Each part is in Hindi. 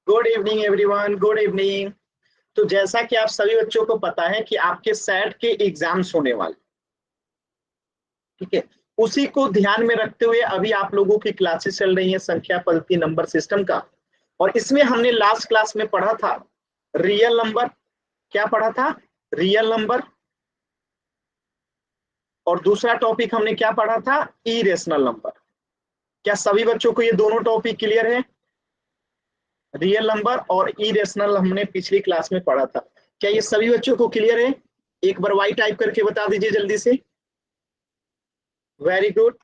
Good evening everyone, good evening. तो जैसा कि आप सभी बच्चों को पता है कि आपके सेट के एग्जाम्स होने वाले, ठीक है। उसी को ध्यान में रखते हुए अभी आप लोगों की क्लासेस चल रही हैं संख्या पद्धति नंबर सिस्टम का। और इसमें हमने लास्ट क्लास में पढ़ा था रियल नंबर। क्या पढ़ा था? Real number. और दूसरा टॉपिक हमने क्या पढ़ा था? Irrational number. क्या सभी बच्चों को ये दोनों टॉपिक क्लियर है? रियल नंबर और इरेशनल हमने पिछली क्लास में पढ़ा था। क्या ये सभी बच्चों को क्लियर है? एक बार वाई टाइप करके बता दीजिए जल्दी से। Very good.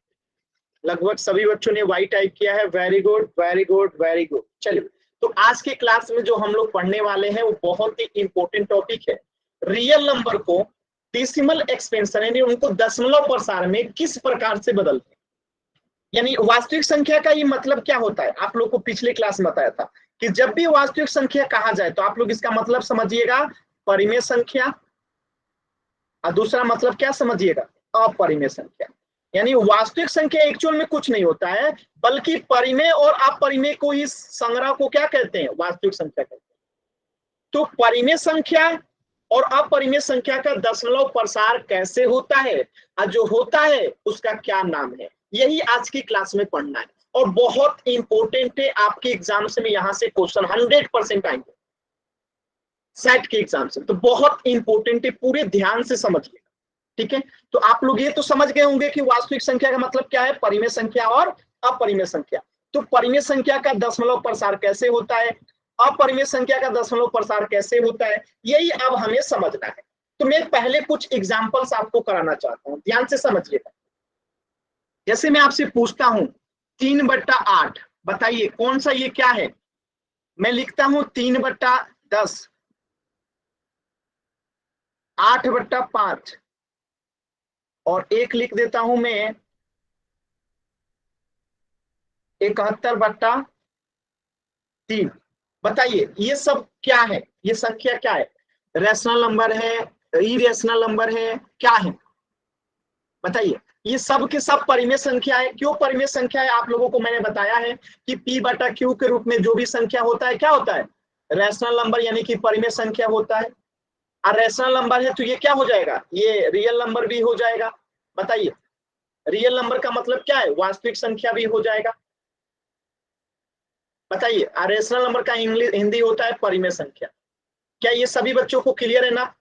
लगभग सभी बच्चों ने वाई टाइप किया है। Very good, very good, very good. चलिए, तो आज के क्लास में जो हम लोग पढ़ने वाले हैं वो बहुत ही इंपॉर्टेंट टॉपिक है। रियल नंबर को डेसिमल एक्सपेंशन यानी उनको दशमलव प्रसार में किस प्रकार से बदलते हैं। यानी वास्तविक संख्या का ये मतलब क्या होता है, आप लोग को पिछले क्लास में बताया था कि जब भी वास्तविक संख्या कहा जाए तो आप लोग इसका मतलब समझिएगा परिमेय संख्या, और दूसरा मतलब क्या समझिएगा? अपरिमेय संख्या। यानी वास्तविक संख्या एक्चुअल में कुछ नहीं होता है, बल्कि परिमेय और अपरिमेय को ही संग्रह को क्या कहते हैं? वास्तविक संख्या कहते हैं। तो परिमेय संख्या और अपरिमेय संख्या का दशमलव प्रसार कैसे होता है और जो होता है उसका क्या नाम है, यही आज की क्लास में पढ़ना है। और बहुत इंपॉर्टेंट है, आपके एग्जाम से में यहां से क्वेश्चन 100% आएंगे सेट के एग्जाम से, तो बहुत इंपॉर्टेंट है, पूरे ध्यान से समझिए। ठीक है, तो आप लोग ये तो समझ गए होंगे कि वास्तविक संख्या का मतलब क्या है, परिमेय संख्या और अपरिमेय संख्या। तो परिमेय संख्या का दशमलव प्रसार कैसे होता है, अपरिमेय संख्या का दशमलव प्रसार कैसे होता है, यही अब हमें समझना है। तो मैं पहले कुछ एग्जांपल्स आपको कराना चाहता हूं, ध्यान से समझिएगा। जैसे मैं आपसे पूछता हूं 3/8, बताइए कौन सा ये क्या है? मैं लिखता हूं 3/10, 8/5, और एक लिख देता हूं मैं 71/3। बताइए ये सब क्या है, ये संख्या क्या है? रैशनल नंबर है, इरेशनल नंबर है, क्या है? बताइए। ये सब के सब परिमेय संख्या है। क्यों परिमेय संख्या है? आप लोगों को मैंने बताया है कि P/Q के रूप में जो भी संख्या होता है क्या होता है? रैशनल नंबर यानी कि परिमेय संख्या होता है। और रैशनल नंबर है तो ये क्या हो जाएगा? ये रियल नंबर भी हो जाएगा। बताइए, रियल नंबर का मतलब क्या है? वास्तविक संख्या भी हो जाएगा। बताइए, और रैशनल नंबर का इंग्लिश हिंदी होता है परिमेय संख्या। क्या ये सभी बच्चों को क्लियर है ना?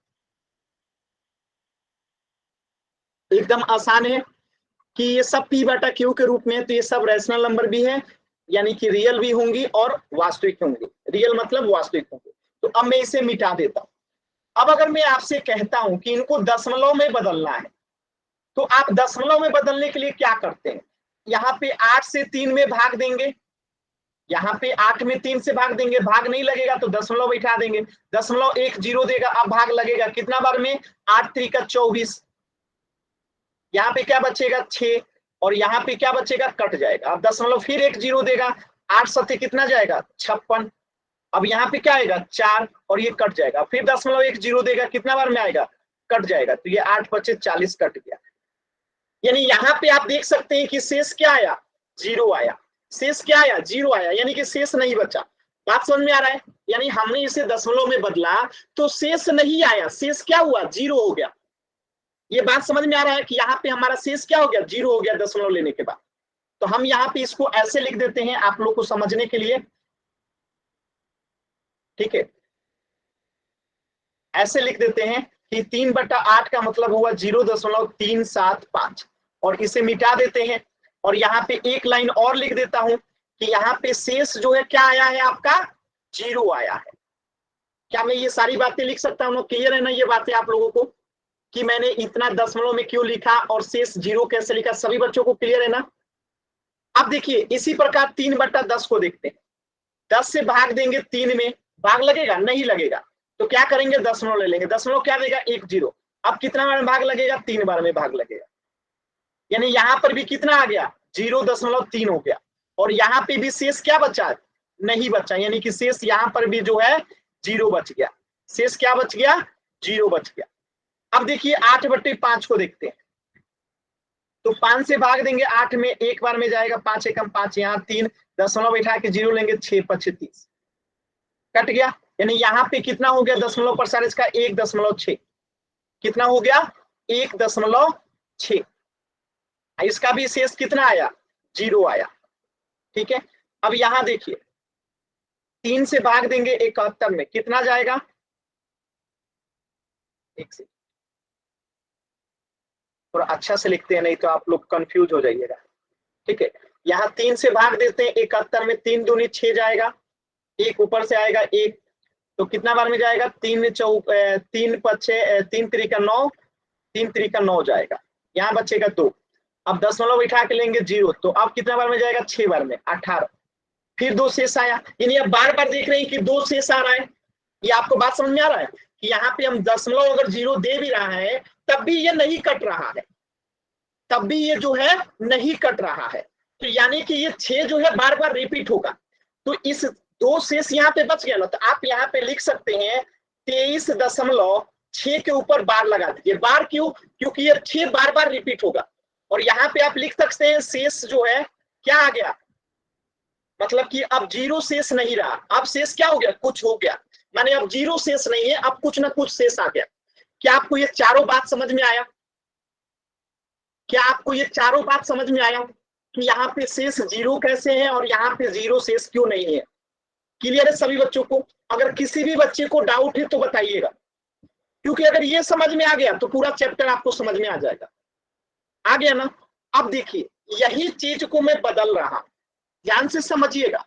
एकदम आसान है कि ये सब P/Q के रूप में, तो ये सब रैशनल नंबर भी है, यानी कि रियल भी होंगी और वास्तविक होंगी। रियल मतलब वास्तविक होंगे। तो अब मैं इसे मिटा देता हूं। अब अगर मैं आपसे कहता हूं कि इनको दशमलव में बदलना है, तो आप दशमलव में बदलने के लिए क्या करते हैं? यहाँ पे 8 से 3 में भाग देंगे, यहाँ पे 8 में 3 से भाग देंगे, भाग नहीं लगेगा तो दशमलव बैठा देंगे। दशमलव एक जीरो देगा, अब भाग लगेगा कितना बार में? 8 3 का 24। यहाँ पे क्या बचेगा? 6। और यहाँ पे क्या बचेगा? कट जाएगा। अब दशमलव फिर एक जीरो देगा, 8 सत्य कितना जाएगा? 56। अब यहाँ पे क्या आएगा? 4, और ये कट जाएगा। फिर दशमलव एक जीरो देगा, कितना बार में आएगा? कट जाएगा। तो ये 8 बचे 40, कट गया। यानी यहाँ पे आप देख सकते हैं कि शेष क्या आया? जीरो आया। शेष क्या आया? जीरो आया, यानी कि शेष नहीं बचा। बात समझ में आ रहा है? यानी हमने इसे दशमलव में बदला तो शेष नहीं आया, शेष क्या हुआ? जीरो हो गया। ये बात समझ में आ रहा है कि यहाँ पे हमारा शेष क्या हो गया? जीरो हो गया दशमलव लेने के बाद। तो हम यहाँ पे इसको ऐसे लिख देते हैं आप लोग को समझने के लिए। ठीक है, ऐसे लिख देते हैं कि 3/8 का मतलब हुआ 0.375, और इसे मिटा देते हैं। और यहाँ पे एक लाइन और लिख देता हूं कि यहाँ पे शेष जो है क्या आया है आपका? जीरो आया है। क्या मैं ये सारी बातें लिख सकता हूँ? क्लियर है ना ये बातें आप लोगों को, कि मैंने इतना दशमलव में क्यों लिखा और शेष जीरो कैसे लिखा? सभी बच्चों को क्लियर है ना? अब देखिए इसी प्रकार 3/10 को देखते हैं। 10 से भाग देंगे 3 में, भाग लगेगा? नहीं लगेगा। तो क्या करेंगे? दशमलव ले लेंगे। दशमलव क्या देगा? एक जीरो। अब कितना बार में भाग लगेगा? 3 बार में भाग लगेगा। यानी यहाँ पर भी कितना आ गया? 0.3 हो गया। और यहाँ पे भी शेष क्या बचा? नहीं बचा, यानी कि शेष यहाँ पर भी जो है जीरो बच गया। शेष क्या बच गया? जीरो बच गया। अब देखिए 8/5 को देखते हैं। तो 5 से भाग देंगे 8 में, एक बार में जाएगा, 5 एकम 5, यहाँ 3, दशमलव बैठा के जीरो लेंगे, 6 5 30। कट गया, यानी यहाँ पे कितना हो गया दशमलव परसेंटेज का 1.6, कितना हो गया 1.6। इसका भी शेष कितना आया 0 आया। ठीक है, अब यहां देखिए 3 से भाग देंगे 71 में, कितना जाएगा, एक से थोड़ा अच्छा से लिखते हैं नहीं तो आप लोग कंफ्यूज हो जाइएगा। ठीक है, यहाँ 3 से भाग देते हैं 71 में, 3 दूनी 6 जाएगा, एक ऊपर से आएगा 1, तो कितना बार में जाएगा 3 चौक 3 5 3 त्रिका 9, 3 त्रिका 9 जाएगा, यहाँ बचेगा 2। अब दशमलव बैठा के लेंगे 0, तो अब कितना बार में जाएगा 6 बार में 18, फिर 2 शेष आया, यानी अब बार बार देख रहे हैं कि 2 शेष आ रहा है। ये आपको बात समझ में आ रहा है कि यहाँ पे हम दशमलव अगर 0 दे भी रहा है तब भी ये नहीं कट रहा है, तब भी ये जो है नहीं कट रहा है, तो यानी कि ये 6 जो है बार बार रिपीट होगा। तो इस 2 शेष यहाँ पे बच गया ना, तो आप यहाँ पे लिख सकते हैं 23.6 के ऊपर बार लगा दीजिए। बार क्यों, क्योंकि ये 6 बार बार रिपीट होगा। और यहाँ पे आप लिख सकते हैं शेष जो है क्या आ गया, मतलब कि अब 0 शेष नहीं रहा, अब शेष क्या हो गया, कुछ हो गया, माने अब 0 शेष नहीं है, अब कुछ ना कुछ शेष आ गया। क्या आपको ये चारों बात समझ में आया, क्या आपको ये चारों बात समझ में आया कि यहाँ पे शेष 0 कैसे है और यहाँ पे 0 शेष क्यों नहीं है। क्लियर है सभी बच्चों को? अगर किसी भी बच्चे को डाउट है तो बताइएगा, क्योंकि अगर ये समझ में आ गया तो पूरा चैप्टर आपको समझ में आ जाएगा। आ गया ना? अब देखिए यही चीज को मैं बदल रहा, ध्यान से समझिएगा।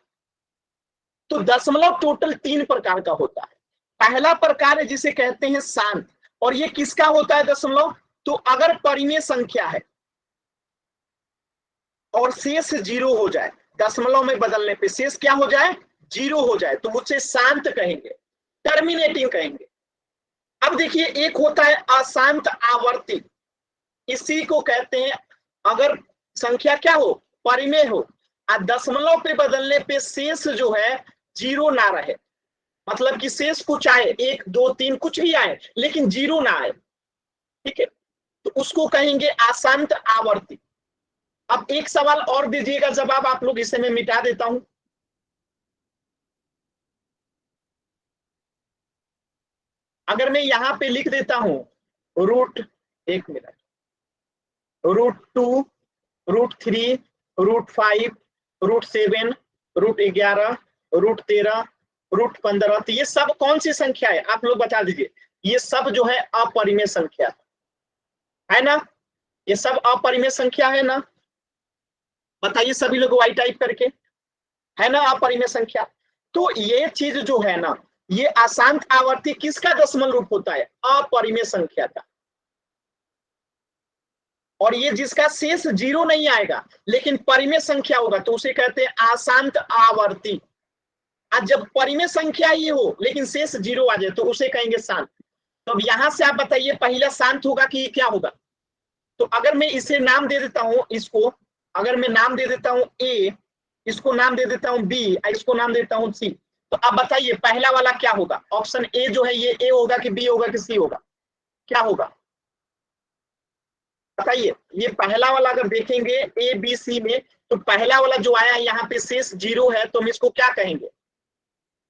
तो दशमलव टोटल 3 प्रकार का होता है। पहला प्रकार है जिसे कहते हैं शांत, और ये किसका होता है दशमलव, तो अगर परिमेय संख्या है और शेष 0 हो जाए, दशमलव में बदलने पे शेष क्या हो जाए 0 हो जाए, तो उसे शांत कहेंगे, टर्मिनेटिंग कहेंगे। अब देखिए एक होता है अशांत आवर्ती, इसी को कहते हैं अगर संख्या क्या हो परिमेय हो और दशमलव पे बदलने पे शेष जो है 0 ना रहे, मतलब कि शेष कुछ आए 1 2 3 कुछ भी आए लेकिन 0 ना आए। ठीक है, तो उसको कहेंगे अशांत आवर्ती। अब एक सवाल और दीजिएगा जवाब आप लोग, इसे मैं मिटा देता हूं। अगर मैं यहां पे लिख देता हूं रूट, एक मिनट, √2, √3, √5, √7, √11, √13, √15, तो ये सब कौन सी संख्या है आप लोग बता दीजिए। ये सब जो है अपरिमेय संख्या है ना, ये सब अपरिमेय संख्या है ना, बताइए सभी लोग वाई टाइप करके, है ना अपरिमेय संख्या। तो ये चीज जो है ना, ये अशांत आवर्ती किसका दशमलव रूप होता है, अपरिमेय संख्या का। और ये जिसका शेष 0 नहीं आएगा लेकिन परिमेय संख्या होगा तो उसे कहते हैं अशांत आवर्ती। आज जब परिमेय संख्या ही हो लेकिन शेष 0 आ जाए तो उसे कहेंगे शांत। तो अब यहां से आप बताइए पहला शांत होगा कि क्या होगा। तो अगर मैं इसे नाम दे देता हूं, इसको अगर मैं नाम दे देता हूं ए, इसको नाम दे देता हूं बी, इसको नाम देता हूं सी, तो अब बताइए पहला वाला क्या होगा, ऑप्शन ए जो है ये ए होगा कि बी होगा कि सी होगा, क्या होगा बताइए। ये पहला वाला अगर देखेंगे ए बी सी में, तो पहला वाला जो आया है यहाँ पे शेष 0 है, तो हम इसको क्या कहेंगे,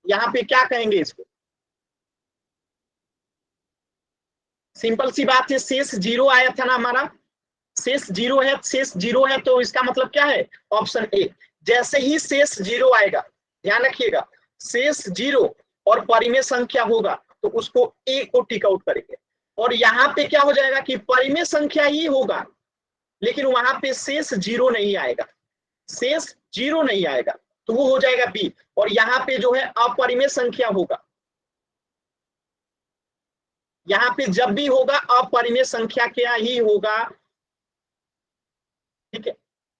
यहाँ पे क्या कहेंगे इसको, सिंपल सी बात है, शेष 0 आया था ना हमारा, शेष 0 है, शेष 0 है तो इसका मतलब क्या है ऑप्शन ए। जैसे ही शेष 0 आएगा, ध्यान रखिएगा, शेष 0 और परिमेय संख्या होगा तो उसको ए को टिक आउट करेंगे। और यहाँ पे क्या हो जाएगा कि परिमेय संख्या ही होगा लेकिन वहां पे शेष 0 नहीं आएगा, शेष 0 नहीं आएगा तो वो हो जाएगा बी। और यहाँ पे जो है अपरिमेय संख्या होगा, यहाँ पे जब भी होगा अपरिमेय संख्या क्या ही होगा। ठीक है,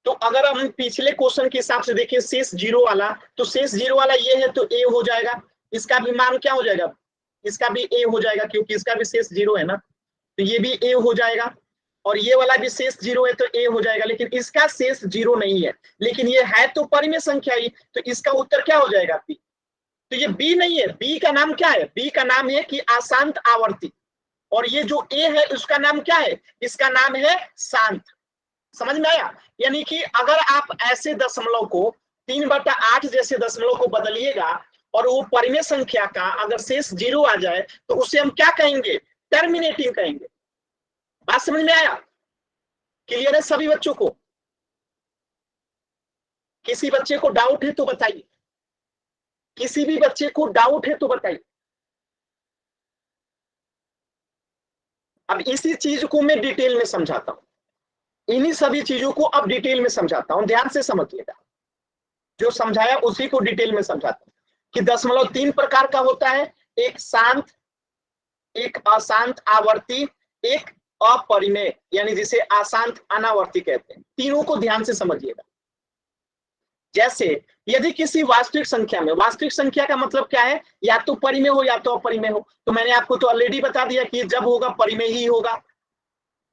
तो अगर हम पिछले क्वेश्चन के हिसाब से देखें शेष 0 वाला, तो शेष 0 वाला ये है तो ए हो जाएगा, इसका भी मान क्या हो जाएगा, इसका भी ए हो जाएगा क्योंकि इसका भी शेष 0 है ना, तो ये भी ए हो जाएगा। और ये वाला भी शेष 0 है तो ए हो जाएगा, लेकिन इसका शेष 0 नहीं है, लेकिन ये है तो परिमेय संख्या ही, तो इसका उत्तर क्या हो जाएगा बी। तो ये बी नहीं है, बी का नाम क्या है, बी का नाम है कि अशांत आवर्ती। और ये जो ए है उसका नाम क्या है, इसका नाम है शांत। समझ में आया? यानी कि अगर आप ऐसे दशमलव को 3/8 जैसे दशमलव को बदलिएगा और वो परिमेय संख्या का अगर शेष 0 आ जाए तो उसे हम क्या कहेंगे, टर्मिनेटिंग कहेंगे। बात समझ में आया? क्लियर है सभी बच्चों को? किसी बच्चे को डाउट है तो बताइए, किसी भी बच्चे को डाउट है तो बताइए। अब इसी चीज को मैं डिटेल में समझाता हूं, इन्हीं सभी चीजों को अब डिटेल में समझाता हूं, ध्यान से समझिएगा। जो समझाया उसी को डिटेल में समझाता हूं कि दशमलव 3 प्रकार का होता है, एक शांत, एक अशांत आवर्ती, एक अपरिमेय, यानी जिसे अशांत अनावर्ती कहते हैं। तीनों को ध्यान से समझिएगा। जैसे यदि किसी वास्तविक संख्या में, वास्तविक संख्या का मतलब क्या है, या तो परिमेय हो या तो अपरिमेय हो, तो मैंने आपको तो ऑलरेडी बता दिया कि जब होगा परिमेय ही होगा।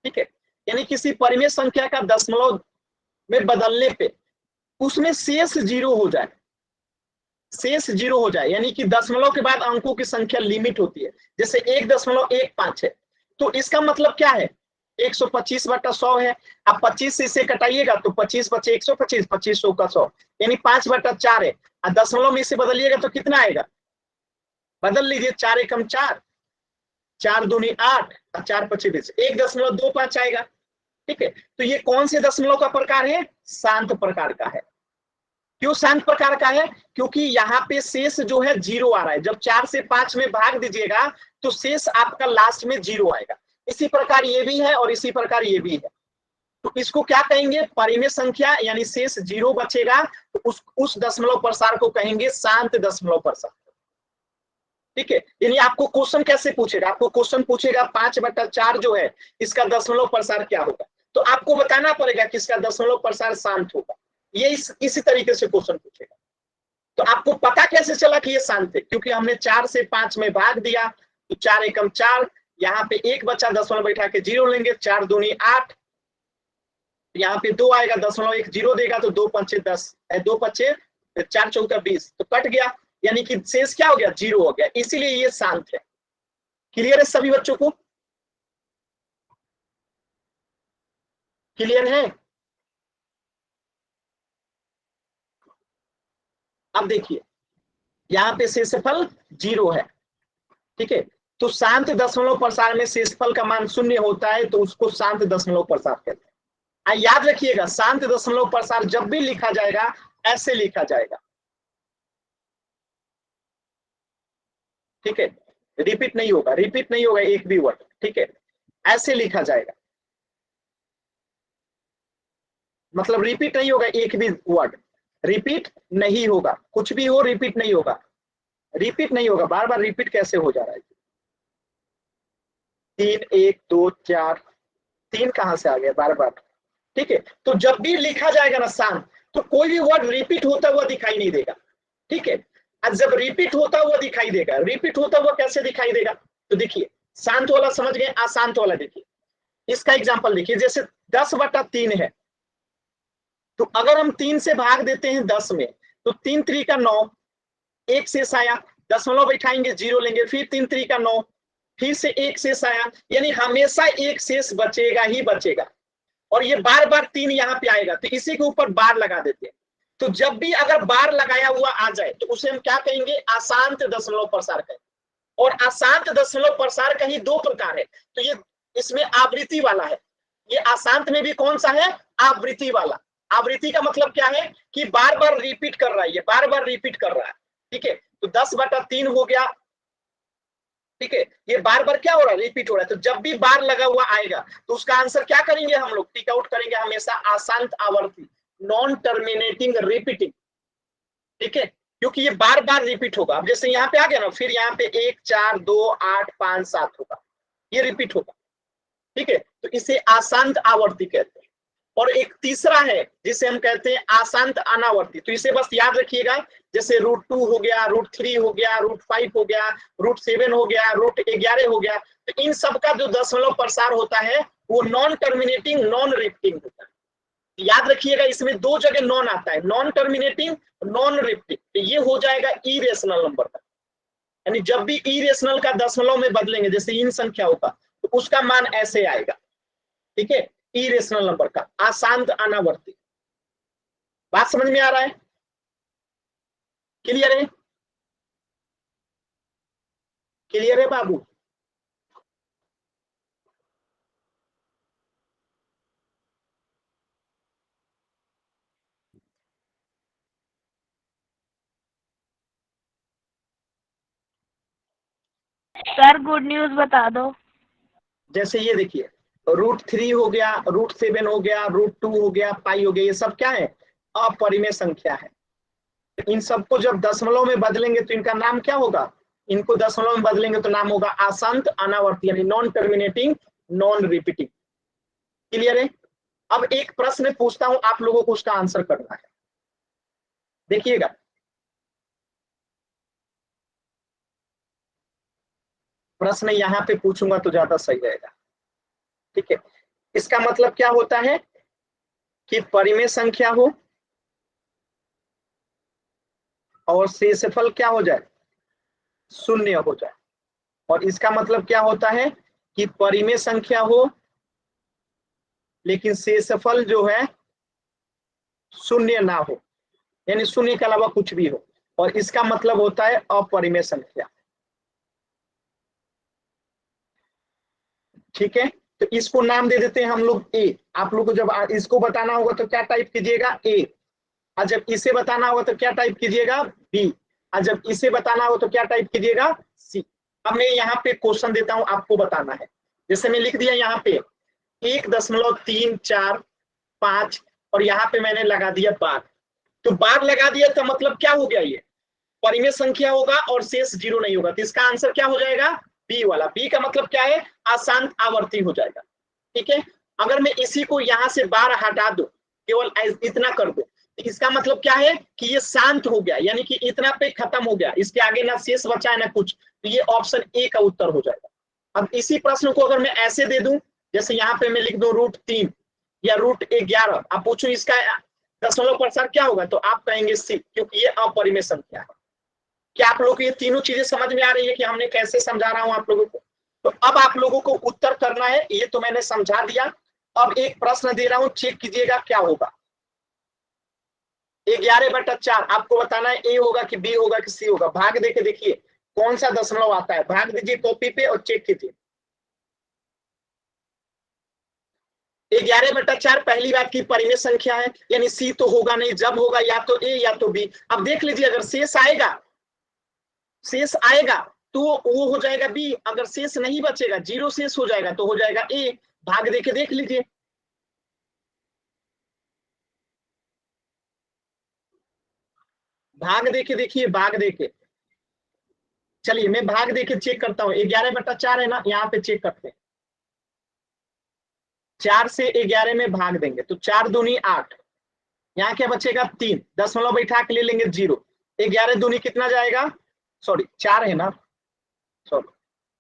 ठीक है, यानी किसी परिमेय संख्या का दशमलव में बदलने पे उसमें शेष 0 हो जाए, शेष 0 हो जाए, यानी कि दशमलव के बाद अंकों की संख्या लिमिट होती है। जैसे 1.15 है, तो इसका मतलब क्या है, 125/100 है। अब 25 से इसे कटाइएगा तो 25 बचे 125, 2500 का 100, यानी 5/4 है। और दशमलव में इसे बदलिएगा तो कितना आएगा, बदल लीजिए, 4 एकम 4, 4 दूनी 8 और 4 पचे 20, 1.25 आएगा। ठीक है, तो ये कौन से दशमलव का प्रकार है, शांत प्रकार का है। क्यों शांत प्रकार का है, क्योंकि यहाँ पे शेष जो है 0 आ रहा है। जब 4 से 5 में भाग दीजिएगा तो शेष आपका लास्ट में 0 आएगा। इसी प्रकार ये भी है और इसी प्रकार ये भी है। तो इसको क्या कहेंगे, परिमेय संख्या, यानी शेष 0 बचेगा तो उस दशमलव प्रसार को कहेंगे शांत दशमलव प्रसार। ठीक है, यानी आपको क्वेश्चन कैसे पूछेगा, आपको क्वेश्चन पूछेगा 5/4 जो है इसका दशमलव प्रसार क्या होगा, तो आपको बताना पड़ेगा कि इसका दशमलव प्रसार शांत होगा। ये इसी तरीके से क्वेश्चन पूछेगा। तो आपको पता कैसे चला कि ये शांत है, क्योंकि हमने 4 से 5 में भाग दिया तो 4 एकम 4, यहाँ पे 1 बचा, दशमलव बैठा के 0 लेंगे, 4 दूनी 8, यहाँ पे 2 आएगा, दशमलव 1 0 देगा तो 2 पंचे 10, 2 पचे 4 चौका 20, तो कट गया, यानी कि शेष क्या हो गया, 0 हो गया, इसीलिए ये शांत है। क्लियर है सभी बच्चों को? क्लियर है? अब देखिए यहाँ पे शेषफल 0 है। ठीक है, तो शांत दशमलव प्रसार में शेषफल का मान 0 होता है, तो उसको शांत दशमलव प्रसार कहते हैं। याद रखिएगा, शांत दशमलव प्रसार जब भी लिखा जाएगा ऐसे लिखा जाएगा। ठीक है, रिपीट नहीं होगा, रिपीट नहीं होगा एक भी वर्ड। ठीक है, ऐसे लिखा जाएगा, मतलब रिपीट नहीं होगा एक भी वर्ड, रिपीट नहीं होगा, कुछ भी हो रिपीट नहीं होगा, रिपीट नहीं होगा। बार बार रिपीट कैसे हो जा रहा है, 3 1 2 4, 3 कहां से आ गया बार बार। ठीक है, तो जब भी लिखा जाएगा ना शांत, तो कोई भी वर्ड रिपीट होता हुआ दिखाई नहीं देगा। ठीक है, अब जब रिपीट होता हुआ दिखाई देगा, रिपीट होता हुआ कैसे दिखाई देगा, तो देखिए शांत वाला समझ गए, अशांत वाला देखिए। इसका एग्जांपल देखिए, जैसे 10/3 है, तो अगर हम 3 से भाग देते हैं 10 में, तो 3 3 का 9, एक शेष आया, दशमलव बैठाएंगे 0 लेंगे, फिर 3 3 का 9, फिर से एक शेष आया, यानी हमेशा एक शेष बचेगा ही बचेगा। और ये बार बार 3 यहाँ पे आएगा, तो इसी के ऊपर बार लगा देते हैं। तो जब भी अगर बार लगाया हुआ आ जाए तो उसे हम क्या कहेंगे, अशांत दशमलव प्रसार कहेंगे। और अशांत दशमलव प्रसार का ही 2 प्रकार है, तो ये इसमें आवृत्ति वाला है, ये अशांत में भी कौन सा है, आवृत्ति वाला। आवृत्ति का मतलब क्या है कि बार बार रिपीट कर रहा है, ये बार बार रिपीट कर रहा है। ठीक है, तो 10/3 हो गया। ठीक है, ये बार बार क्या हो रहा है, रिपीट हो रहा है। तो जब भी बार लगा हुआ आएगा तो उसका आंसर क्या करेंगे हम लोग, टिक आउट करेंगे हमेशा अशांत आवर्ती, नॉन टर्मिनेटिंग रिपीटिंग। ठीक है, क्योंकि ये बार बार रिपीट होगा। अब जैसे यहाँ पे आ गया ना, फिर यहाँ पे 1 4 2 8 5 7 होगा, ये रिपीट होगा। ठीक है, तो इसे अशांत आवर्ती कहते हैं। और एक तीसरा है जिसे हम कहते हैं अशांत अनावर्ती, तो इसे बस याद रखिएगा, जैसे √2 हो गया, √3 हो गया, √5 हो गया, √7 हो गया, √11 हो गया। तो इन सब का जो दशमलव प्रसार होता है वो नॉन टर्मिनेटिंग नॉन रिपीटिंग होता है। याद रखिएगा, इसमें 2 जगह नॉन आता है, नॉन टर्मिनेटिंग, नॉन रिपीटिंग, तो ये हो जाएगा इरेशनल नंबर का। यानी जब भी इरेशनल का दशमलव में बदलेंगे, जैसे इन संख्याओं का, तो उसका मान ऐसे आएगा। ठीक है, इरेशनल नंबर का, अशांत अनावर्ती। बात समझ में आ रहा है? क्लियर है? क्लियर है बाबू? सर गुड न्यूज बता दो। जैसे ये देखिए, √3 हो गया, √7 हो गया, √2 हो गया, पाई हो गया, ये सब क्या है? अपरिमेय संख्या है। इन सबको जब दशमलव में बदलेंगे तो इनका नाम क्या होगा? इनको दशमलव में बदलेंगे तो नाम होगा आसंत अनावर्ती, यानी non terminating, non repeating. Clear है? अब एक प्रश्न पूछता हूं, आप लोगों को उसका आंसर करना है। देखिएगा, प्रश्न यहां पे पूछूंगा तो ज्यादा सही रहेगा। ठीक है, इसका मतलब क्या होता है कि परिमेय संख्या हो और शेषफल क्या हो जाए? शून्य हो जाए। और इसका मतलब क्या होता है कि परिमेय संख्या हो लेकिन शेषफल जो है शून्य ना हो, यानी शून्य के अलावा कुछ भी हो, और इसका मतलब होता है अपरिमेय संख्या। ठीक है, तो इसको नाम दे देते हैं हम लोग ए। आप लोग को जब इसको बताना होगा तो क्या टाइप कीजिएगा? ए। और जब इसे बताना होगा तो क्या टाइप कीजिएगा? बी। और जब इसे बताना होगा तो क्या टाइप कीजिएगा? सी। अब मैं यहाँ पे क्वेश्चन देता हूं, आपको बताना है। जैसे मैं लिख दिया यहाँ पे 1.345, और यहाँ पे मैंने लगा दिया बार। तो बार लगा दिया तो मतलब क्या हो गया? ये परिमेय संख्या होगा और शेष जीरो नहीं होगा, तो इसका आंसर क्या हो जाएगा? बी वाला। बी का मतलब क्या है? अशांत आवर्ती हो जाएगा। ठीक है, अगर मैं इसी को यहां से बार हटा दो, केवल इतना कर दो, तो इसका मतलब क्या है कि ये शांत हो गया, यानी कि इतना पे खत्म हो गया, इसके आगे ना शेष बचा है ना कुछ, तो ये ऑप्शन ए का उत्तर हो जाएगा। अब इसी प्रश्न को अगर मैं ऐसे दे दूं, जैसे यहाँ पे मैं लिख दूं √3 या √11, आप पूछो इसका दशमलव प्रसार क्या होगा, तो आप कहेंगे सी, क्योंकि ये अपरिमेय संख्या है। क्या आप लोगों को ये तीनों चीजें समझ में आ रही है कि हमने कैसे समझा रहा हूं आप लोगों को? तो अब आप लोगों को उत्तर करना है, ये तो मैंने समझा दिया। अब एक प्रश्न दे रहा हूं, चेक कीजिएगा क्या होगा। 11/4 आपको बताना है ए होगा कि बी होगा कि सी होगा। भाग देके देखिए कौन सा दशमलव आता है, भाग दीजिए कॉपी पे और चेक कीजिए। 11/4 पहली बात की परिमेय संख्या है, यानी सी तो होगा नहीं, जब होगा या तो ए या तो बी। अब देख लीजिए, अगर शेष आएगा, शेष आएगा तो वो हो जाएगा बी, अगर शेष नहीं बचेगा, जीरो शेष हो जाएगा तो हो जाएगा ए। भाग देके देख लीजिए। भाग देके देखिए, भाग देके। चलिए मैं भाग देके चेक करता हूँ। 11/4 है ना, यहाँ पे चेक करते हैं। 4 से 11 में भाग देंगे तो 4 दूनी 8, यहाँ क्या बचेगा? 3, दशमलव बैठा के ले लेंगे 0। 11 दूनी कितना जाएगा? सॉरी 4 है ना, सॉरी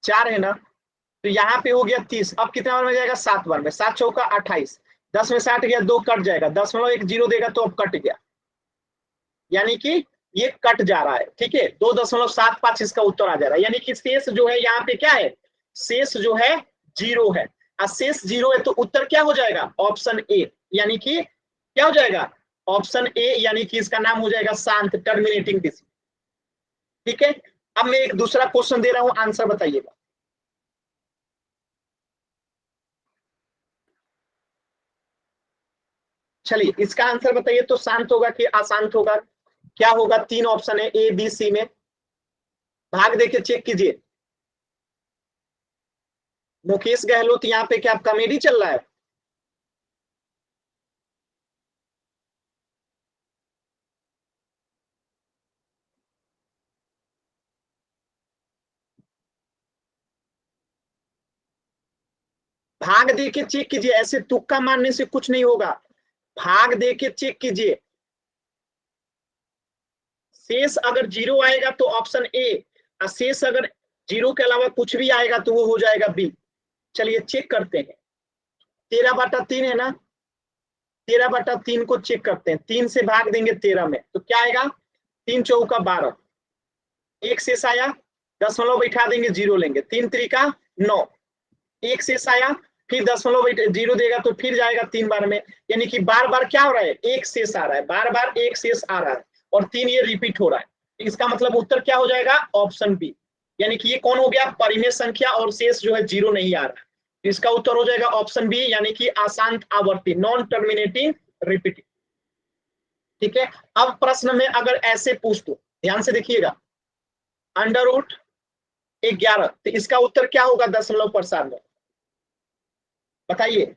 4 है ना, तो यहाँ पे हो गया 30। अब कितना बार में जाएगा? 7 बार में। 7 चौका 28, 10 में 60 गया, 2 कट जाएगा, दशमलव एक जीरो देगा तो अब कट गया, यानी कि ये कट जा रहा है। ठीक है, 2.75 इसका उत्तर आ जा रहा है, यानी कि शेष जो है यहाँ पे क्या है? शेष जो है जीरो है। और शेष जीरो है तो उत्तर क्या हो जाएगा? ऑप्शन ए, यानी कि क्या हो जाएगा? ऑप्शन ए, यानी कि इसका नाम हो जाएगा शांत, टर्मिनेटिंग डिजिट। ठीक है, अब मैं एक दूसरा क्वेश्चन दे रहा हूं, आंसर बताइएगा। चलिए इसका आंसर बताइए, तो शांत होगा कि अशांत होगा? क्या होगा? 3 ऑप्शन है ए बी सी में, भाग देके चेक कीजिए। मुकेश गहलोत, यहाँ पे क्या कॉमेडी चल रहा है? भाग दे के चेक कीजिए, ऐसे तुक्का मारने से कुछ नहीं होगा। भाग दे के चेक कीजिए। शेष अगर जीरो आएगा तो ऑप्शन ए, और शेष अगर जीरो के अलावा कुछ भी आएगा तो वो हो जाएगा बी। चलिए चेक करते हैं। 13/3 है ना, 13/3 को चेक करते हैं। 3 से भाग देंगे 13 में तो क्या आएगा? 3 चौका 12, एक शेष आया, दशमलव बैठा देंगे, जीरो लेंगे, 3 त्रिका 9, एक शेष आया, फिर दशमलव जीरो देगा तो फिर जाएगा 3 बार में, यानी कि बार बार क्या हो रहा है? एक शेष आ रहा है, बार बार एक शेष आ रहा है, और 3 ये रिपीट हो रहा है। इसका मतलब उत्तर क्या हो जाएगा? Option B. यानी कि ये कौन हो गया, परिमेय संख्या, और शेष जो है जीरो नहीं आ रहा है। इसका उत्तर हो जाएगा ऑप्शन बी, यानी कि अशांत आवर्ती, नॉन टर्मिनेटिंग रिपीटिंग। ठीक है, अब प्रश्न में अगर ऐसे पूछ दो, ध्यान से देखिएगा, अंडर रूट 11, तो इसका उत्तर क्या होगा दशमलव प्रसार में, बताइए।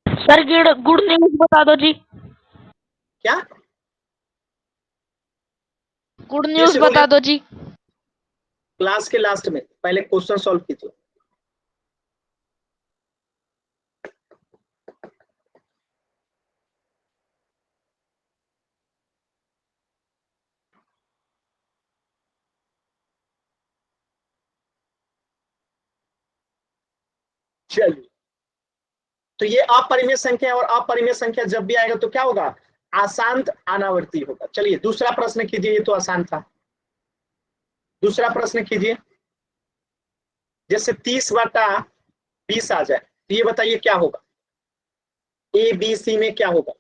सर गुड न्यूज बता दो जी। क्या, गुड फिर न्यूज से बता बोलिए, दो जी। क्लास के लास्ट में पहले क्वेश्चन सॉल्व कीजिए। चलिए, तो ये अपरिमेय संख्या है, और अपरिमेय संख्या जब भी आएगा तो क्या होगा, अशांत अनावर्ती होगा। चलिए दूसरा प्रश्न कीजिए, ये तो आसान था। दूसरा प्रश्न कीजिए, जैसे 30/20 आ जाए, तो ये बताइए क्या होगा, ए बी सी में क्या होगा।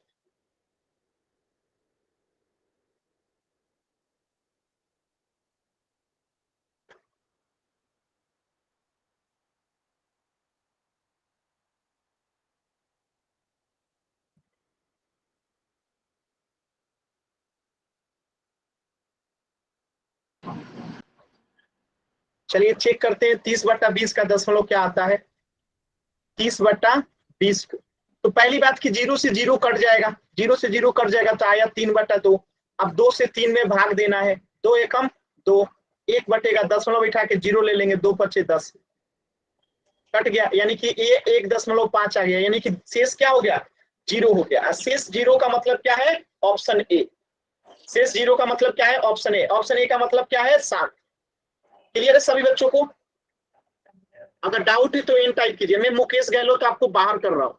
चलिए चेक करते हैं, 30/20 का दशमलव क्या आता है, 30/20। तो पहली बात की जीरो से जीरो कट जाएगा, जीरो से जीरो कट जाएगा तो आया 3/2। अब 2 से 3 में भाग देना है, 2 एकम 2, 1 बटेगा, दशमलव बैठा के जीरो ले लेंगे, 2 पचे 10, कट गया, यानी कि ये 1.5 आ गया, यानी कि शेष क्या हो गया, जीरो हो गया। शेष जीरो का मतलब क्या है, ऑप्शन ए। शेष जीरो का मतलब क्या है, ऑप्शन ए। ऑप्शन ए का मतलब क्या है, 7। क्लियर है सभी बच्चों को। अगर डाउट है तो एन टाइप कीजिए, मैं मुकेश गहलोत आपको बाहर कर रहा हूं।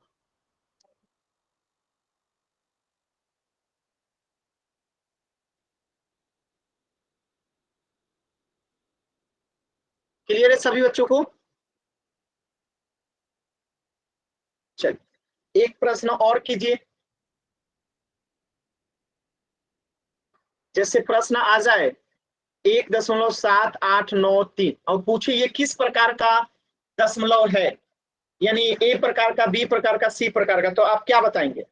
क्लियर है सभी बच्चों को। चलिए एक प्रश्न और कीजिए, जैसे प्रश्न आ जाए 1.7893 और पूछिए ये किस प्रकार का दशमलव है, यानी ए प्रकार का, बी प्रकार का, सी प्रकार का, तो आप क्या बताएंगे।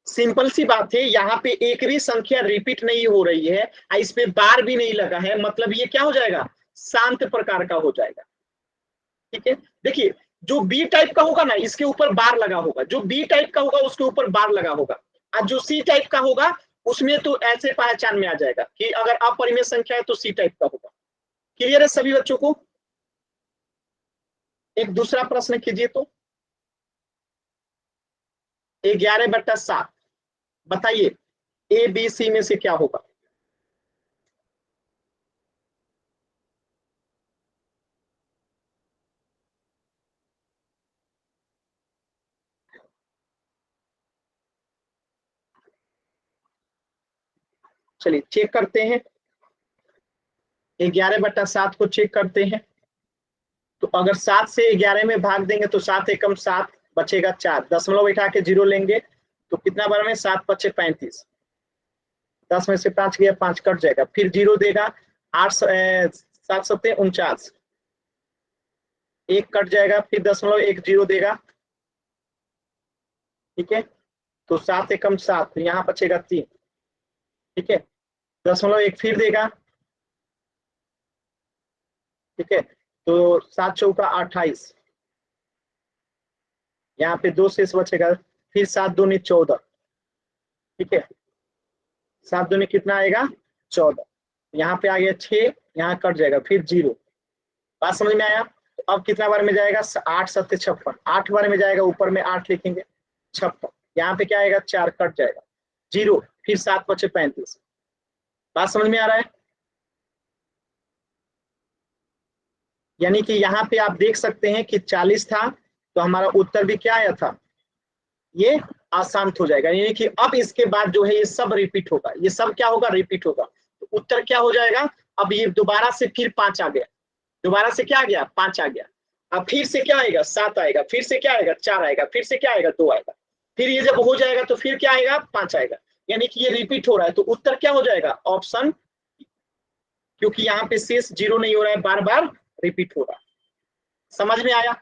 सिंपल सी बात है, यहाँ पे एक भी संख्या रिपीट नहीं हो रही है, इस पे बार भी नहीं लगा है, मतलब ये क्या हो जाएगा, शांत प्रकार का हो जाएगा। ठीक है, देखिए जो बी टाइप का होगा ना, इसके ऊपर बार लगा होगा, जो बी टाइप का होगा उसके ऊपर बार लगा होगा, और जो सी टाइप का होगा उसमें तो ऐसे पहचान में आ जाएगा कि अगर अपरिमेय संख्या है तो सी टाइप का होगा। क्लियर है सभी बच्चों को। एक दूसरा प्रश्न कीजिए, तो 11/7 बताइए ए बी सी में से क्या होगा। चलिए चेक करते हैं, 11/7 को चेक करते हैं। तो अगर 7 से 11 में भाग देंगे तो 7 एकम 7 बचेगा 4, दशमलव बैठा के जीरो लेंगे तो कितना बार में, 7 पचे 35, 10 में से 5 गया, 5 कट जाएगा, फिर जीरो देगा, 7 सत्ते 49, 1 कट जाएगा, फिर दशमलव 1 जीरो देगा। ठीक है, तो 7 एकम 7, यहाँ बचेगा 3। ठीक है, दशमलव 1 फिर देगा। ठीक है, तो 7 चौका 28, यहाँ पे 2 शेष बचेगा, फिर 7 दूनी 14। ठीक है, 7 दूनी कितना आएगा, 14, यहाँ पे आ गया 6, यहाँ कट जाएगा, फिर जीरो। बात समझ में आया। तो अब कितना बार में जाएगा, 8 सत्ते 56, 8 बार में जाएगा, ऊपर में 8 लिखेंगे, 56, यहाँ पे क्या आएगा, 4 कट जाएगा, जीरो, फिर 7 बचे 35। बात समझ में आ रहा है। यानी कि यहाँ पे आप देख सकते हैं कि 40 था, तो हमारा उत्तर भी क्या आया था, ये अशांत हो जाएगा, यानी कि अब इसके बाद जो है ये सब रिपीट होगा, ये सब क्या होगा, रिपीट होगा। तो उत्तर क्या हो जाएगा, अब ये दोबारा से फिर 5 आ गया, दोबारा से क्या आ गया, 5 आ गया, अब फिर से क्या आएगा, 7 आएगा, फिर से क्या आएगा, 4 आएगा, फिर से क्या आएगा, 2 आएगा, फिर ये जब हो जाएगा तो फिर क्या आएगा, 5 आएगा, यानी कि ये रिपीट हो रहा है। तो उत्तर क्या हो जाएगा, ऑप्शन क्योंकि यहाँ पे शेष जीरो नहीं हो रहा है, बार बार रिपीट हो रहा है। समझ में आया?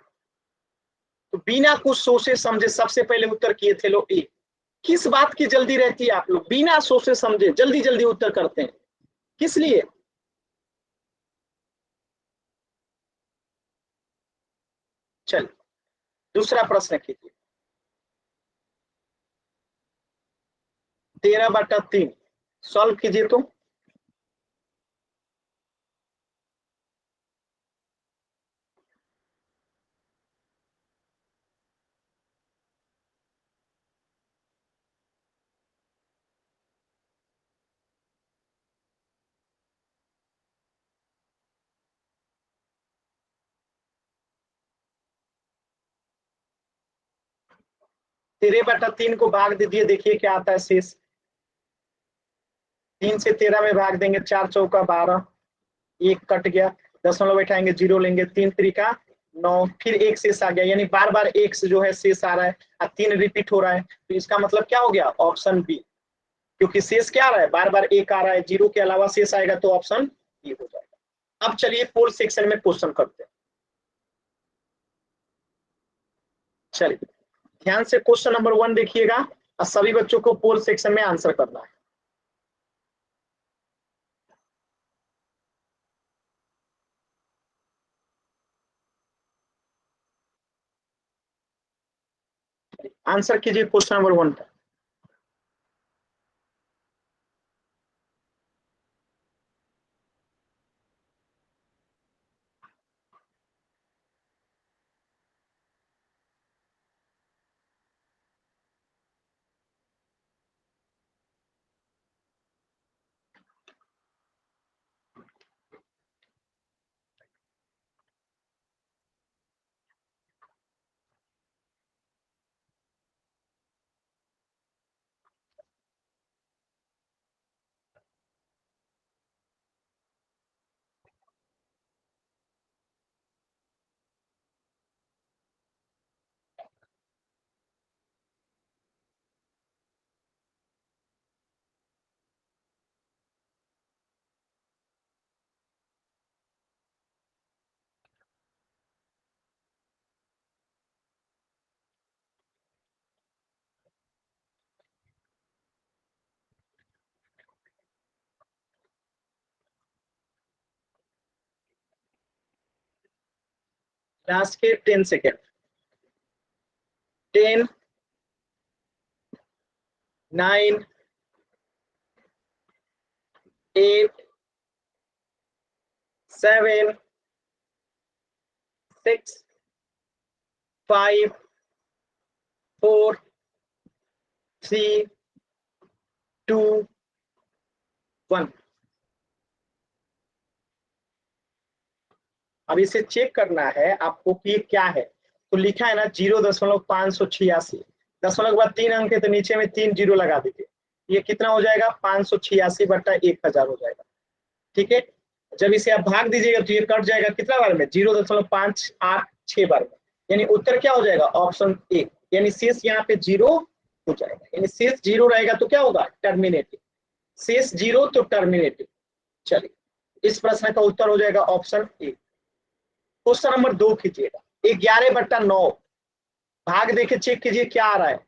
तो बिना कुछ सोचे समझे सबसे पहले उत्तर किए थे लोग ए। किस बात की जल्दी रहती है आप लोग? बिना सोचे समझे जल्दी जल्दी उत्तर करते हैं, किस लिए? चल दूसरा प्रश्न कीजिए। 13/3 सॉल्व कीजिए तो। तेरह बटा तीन को भाग दीजिए, देखिए क्या आता है शेष। 3 से 13 में भाग देंगे, 4 चौका 12, एक कट गया, दशमलव बैठाएंगे, जीरो लेंगे, 3 त्रिका 9, फिर एक शेष आ गया, यानी बार बार एक से जो है शेष आ रहा है और 3 रिपीट हो रहा है, तो इसका मतलब क्या हो गया? Option B. क्योंकि शेष क्या आ रहा है? बार बार एक आ रहा है, जीरो के अलावा शेष आएगा, तो ऑप्शन बी हो जाएगा। अब चलिए पोल सेक्शन में क्वेश्चन करते हैं। चलिए ध्यान से क्वेश्चन नंबर 1 देखिएगा और सभी बच्चों को पोल सेक्शन में आंसर करना है। आंसर कीजिए क्वेश्चन नंबर 1 का। लास्ट के 10 सेकेंड। 10, 9, 8, 7, 6, 5, 4, 3, 2, 1। अब इसे चेक करना है आपको कि ये क्या है। तो लिखा है ना 0.586, दशमलव के बाद 3 अंक है, तो नीचे में 3 जीरो लगा दीजिए। ये कितना हो जाएगा? 586/1000 हो जाएगा। ठीक है, जब इसे आप भाग दीजिएगा तो ये कट जाएगा कितना बार में? 0.586 बार में। यानी उत्तर क्या हो जाएगा? Option A. यानी शेष यहाँ पे जीरो हो जाएगा, यानी शेष जीरो रहेगा तो क्या होगा? टर्मिनेटिव। शेष जीरो तो टर्मिनेटिव। चलिए इस प्रश्न का उत्तर हो जाएगा ऑप्शन ए। क्वेश्चन नंबर 2 कीजिएगा। 11/9 भाग देके चेक कीजिए क्या आ रहा है।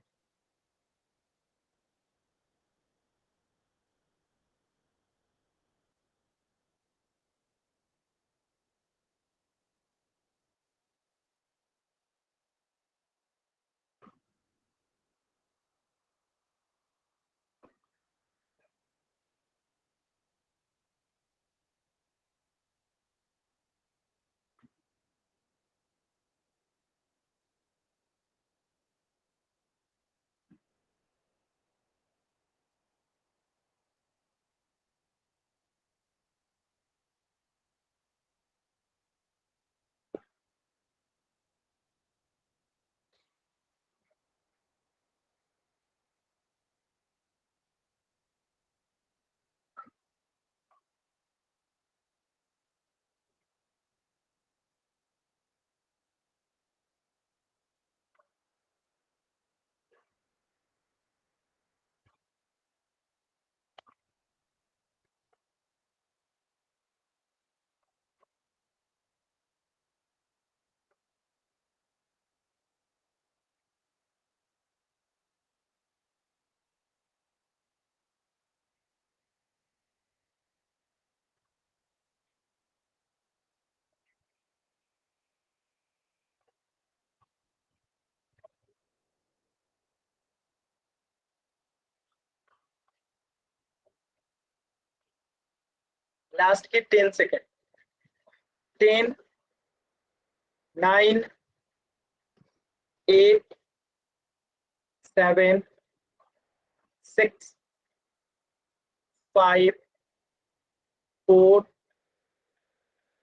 लास्ट के 10 सेकेंड। 10, 9, 8, 7, 6, 5, 4,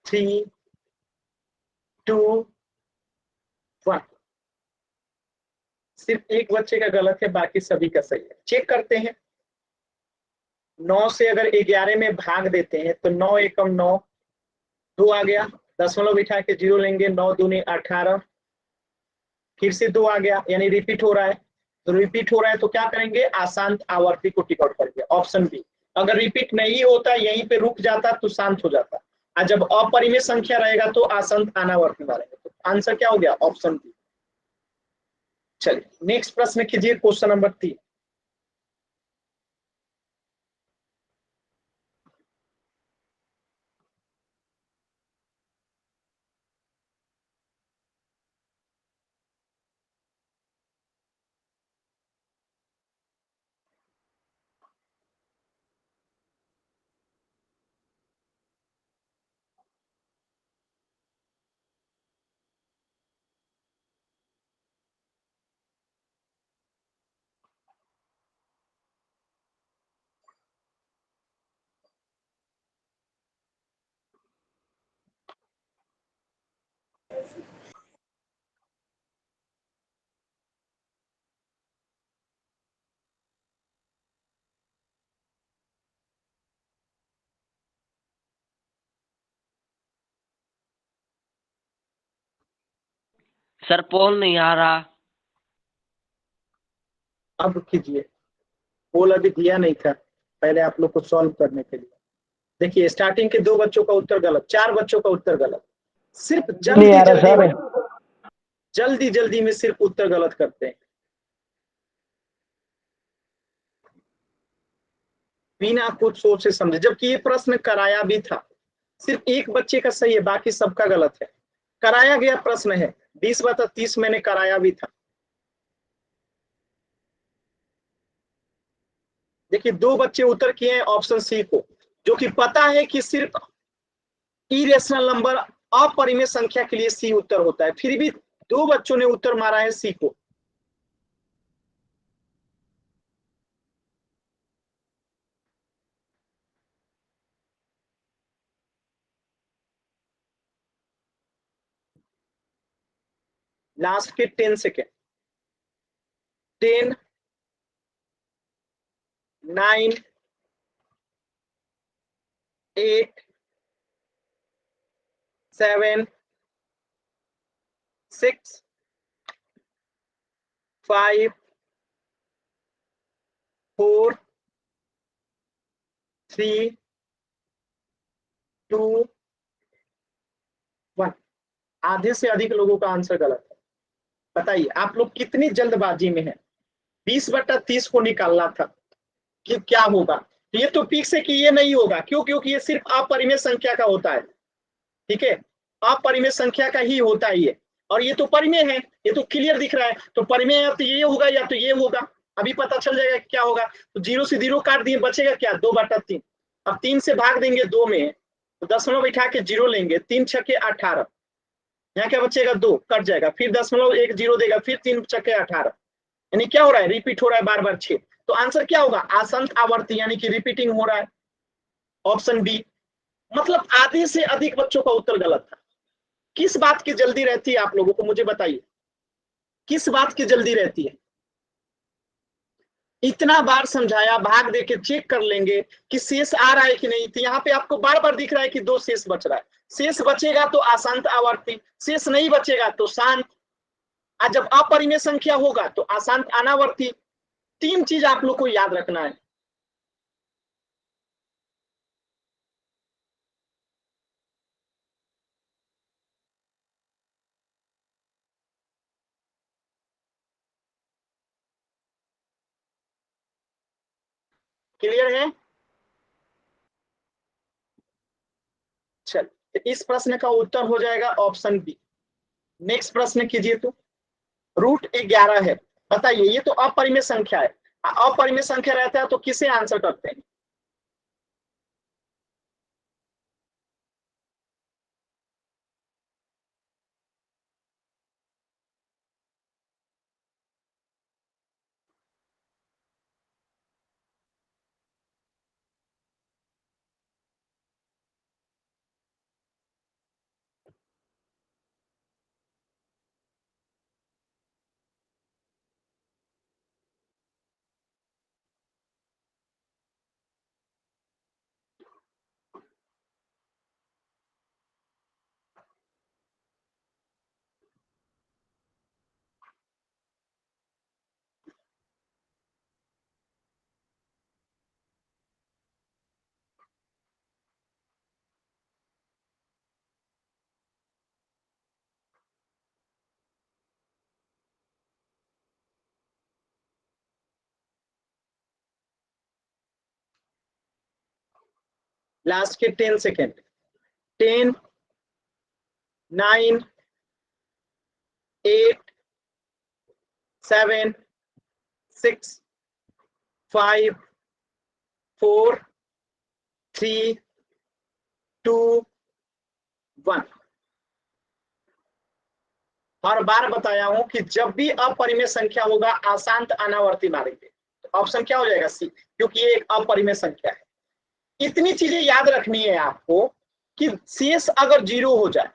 3, 2, 1। सिर्फ एक बच्चे का गलत है, बाकी सभी का सही है। चेक करते हैं। 9 से अगर 11 में भाग देते हैं तो 9 एकम 9, 2 आ गया, दशमलव बिठा के 0 लेंगे, 9 दूनी 18, फिर से 2 आ गया, यानी रिपीट हो रहा है। तो रिपीट हो रहा है तो क्या करेंगे, आशांत आवर्ती को टिक आउट करेंगे, ऑप्शन बी। अगर रिपीट नहीं होता, यहीं पे रुक जाता तो शांत हो जाता, और जब अपरिमेय संख्या रहेगा तो आशांत अनावर्ती मारेंगे। तो आंसर क्या हो गया, ऑप्शन बी। चलिए नेक्स्ट प्रश्न कीजिए, क्वेश्चन नंबर 3। सर पोल नहीं आ रहा। अब कीजिए, पोल अभी दिया नहीं था पहले आप लोग को सॉल्व करने के लिए। देखिए स्टार्टिंग के 2 बच्चों का उत्तर गलत, 4 बच्चों का उत्तर गलत। सिर्फ जल्दी जल्दी में सिर्फ उत्तर गलत करते हैं, बिना कुछ सोच से समझे, जबकि ये प्रश्न कराया भी था। सिर्फ एक बच्चे का सही है, बाकी सबका गलत है। कराया गया प्रश्न है, 20/30 मैंने कराया भी था। देखिए 2 बच्चे उत्तर किए हैं ऑप्शन सी को, जो कि पता है कि सिर्फ इरेशनल नंबर अपरिमेय संख्या के लिए सी उत्तर होता है, फिर भी 2 बच्चों ने उत्तर मारा है सी को। लास्ट के 10 सेकेंड। 10, 9, 8, 7, 6, 5, 4, 3, 2, 1। आधे से अधिक लोगों का आंसर गलत है। बताइए आप लोग कितनी जल्दबाजी में हैं। 20/30 को निकालना था कि क्या होगा, ये तो फिक्स है कि ये नहीं होगा। क्यों, क्योंकि ये सिर्फ अपरिमेय संख्या का होता है। ठीक है, अपरिमेय संख्या का ही होता है ये, और ये तो परिमेय है, ये तो क्लियर दिख रहा है। तो परिमेय या तो ये होगा या तो ये होगा, अभी पता चल जाएगा क्या होगा। तो 0 से 0 काट दिए, बचेगा क्या, 2/3। अब 3 से भाग देंगे 2 में, तो दशमलव बिठा के 0 लेंगे, 3 छके 18, यहाँ क्या बचेगा, 2 कट जाएगा, फिर 0.10 देगा, फिर 3 छके 18, यानी क्या हो रहा है, रिपीट हो रहा है बार बार 6। तो आंसर क्या होगा, आसंत आवर्ती, यानी कि रिपीटिंग हो रहा है, ऑप्शन बी। मतलब आधे से अधिक बच्चों का उत्तर गलत था। किस बात की जल्दी रहती है आप लोगों को, मुझे बताइए, किस बात की जल्दी रहती है। इतना बार समझाया, भाग देके चेक कर लेंगे कि शेष आ रहा है कि नहीं। तो यहाँ पे आपको बार बार दिख रहा है कि 2 शेष बच रहा है। शेष बचेगा तो अशांत आवर्ती, शेष नहीं बचेगा तो शांत, और जब अपरिमेय संख्या होगा तो अशांत अनावर्ती। 3 चीज आप लोग को याद रखना है। क्लियर है। चल, तो इस प्रश्न का उत्तर हो जाएगा ऑप्शन बी। नेक्स्ट प्रश्न कीजिए। तो √11 है, बताइए, ये तो अपरिमेय संख्या है। अपरिमेय संख्या रहता है तो किसे आंसर करते हैं, लास्ट के 10 सेकेंड, 10, 9, 8, 7, 6, 5, 4, 3, 2, 1। हर बार बताया हूं कि जब भी अपरिमेय संख्या होगा अशांत अनावर्ती मारेंगे। तो ऑप्शन क्या हो जाएगा? सी, क्योंकि ये एक अपरिमेय संख्या है। इतनी चीजें याद रखनी है आपको कि शेष अगर जीरो हो जाए,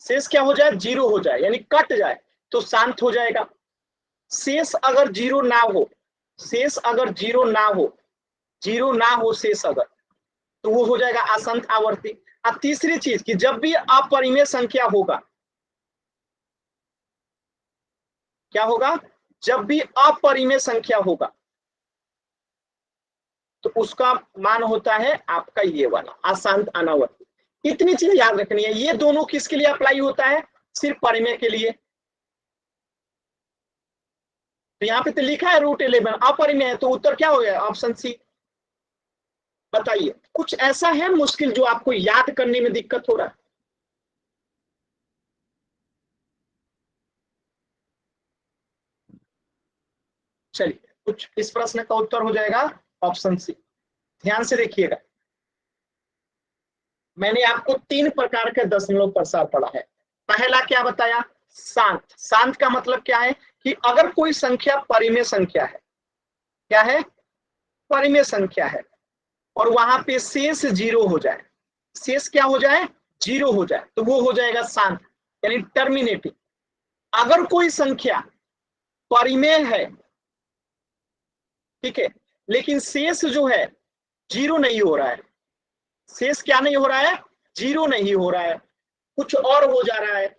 शेष क्या हो जाए? जीरो हो जाए, यानी कट जाए तो शांत हो जाएगा। शेष अगर जीरो ना हो, शेष अगर जीरो ना हो, जीरो ना हो शेष अगर, तो वो हो जाएगा अशांत आवर्ती। और तीसरी चीज कि जब भी अपरिमेय संख्या होगा, क्या होगा? जब भी अपरिमेय संख्या होगा तो उसका मान होता है आपका ये वाला अशांत अनावर्ती। इतनी चीज याद रखनी है। ये दोनों किसके लिए अप्लाई होता है? सिर्फ परिमेय के लिए। तो यहाँ पे तो लिखा है √11 अपरिमेय है, तो उत्तर क्या हो गया? Option C. बताइए, कुछ ऐसा है मुश्किल जो आपको याद करने में दिक्कत हो रहा है? चलिए, कुछ इस प्रश्न का उत्तर हो जाएगा ऑप्शन सी। ध्यान से देखिएगा, मैंने आपको 3 प्रकार के दशमलव प्रसार पढ़ा है। पहला क्या बताया? शांत। शांत का मतलब क्या है? कि अगर कोई संख्या परिमेय संख्या है, क्या है? परिमेय संख्या है, और वहां पे शेष जीरो हो जाए, शेष क्या हो जाए? जीरो हो जाए, तो वो हो जाएगा शांत, यानी टर्मिनेटिंग। अगर कोई संख्या परिमेय है, ठीक है, लेकिन शेष जो है जीरो नहीं हो रहा है, शेष क्या नहीं हो रहा है? जीरो नहीं हो रहा है, कुछ और हो जा रहा है।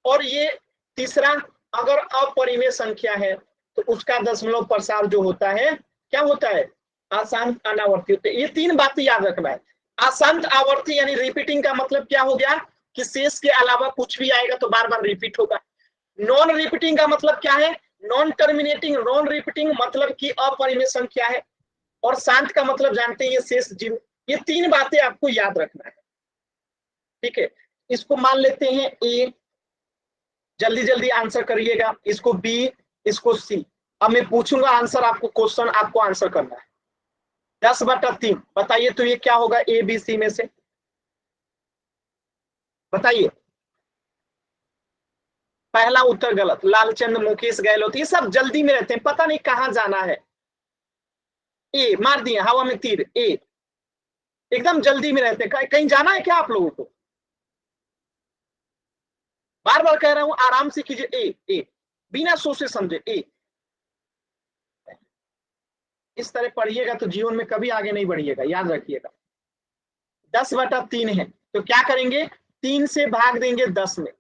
और ये तीसरा, अगर अपरिमेय संख्या है तो उसका दशमलव प्रसार जो होता है, क्या होता है? अशांत अनावर्ती होते हैं। ये 3 बातें याद रखना है। अशांत आवर्ती यानी रिपीटिंग का मतलब क्या हो गया? कि शेष के अलावा कुछ भी आएगा तो बार बार रिपीट होगा। नॉन रिपीटिंग का मतलब क्या है? Non terminating. नॉन रिपीटिंग मतलब कि अपरिमेय संख्या है। और शांत का मतलब जानते हैं, ये शेष जीरो। ये 3 बातें आपको याद रखना है, ठीक है। इसको मान लेते हैं ए, जल्दी जल्दी आंसर करिएगा। इसको बी, इसको सी। अब मैं पूछूंगा आंसर, आपको क्वेश्चन आपको आंसर करना है। 10/3 बताइए तो ये क्या होगा? ए बी सी में से बताइए। पहला उत्तर गलत। लालचंद, मुकेश गहलोत, ये सब जल्दी में रहते हैं, पता नहीं कहां जाना है। ए मार दिए हवा में तीर। ए एकदम जल्दी में रहते हैं, कहीं जाना है क्या आप लोगों को? बार बार कह रहा हूं, आराम से कीजिए। ए ए, बिना सोचे समझे ए। इस तरह पढ़िएगा तो जीवन में कभी आगे नहीं बढ़िएगा, याद रखिएगा। 10/3 है तो क्या करेंगे? 3 से भाग देंगे 10 में।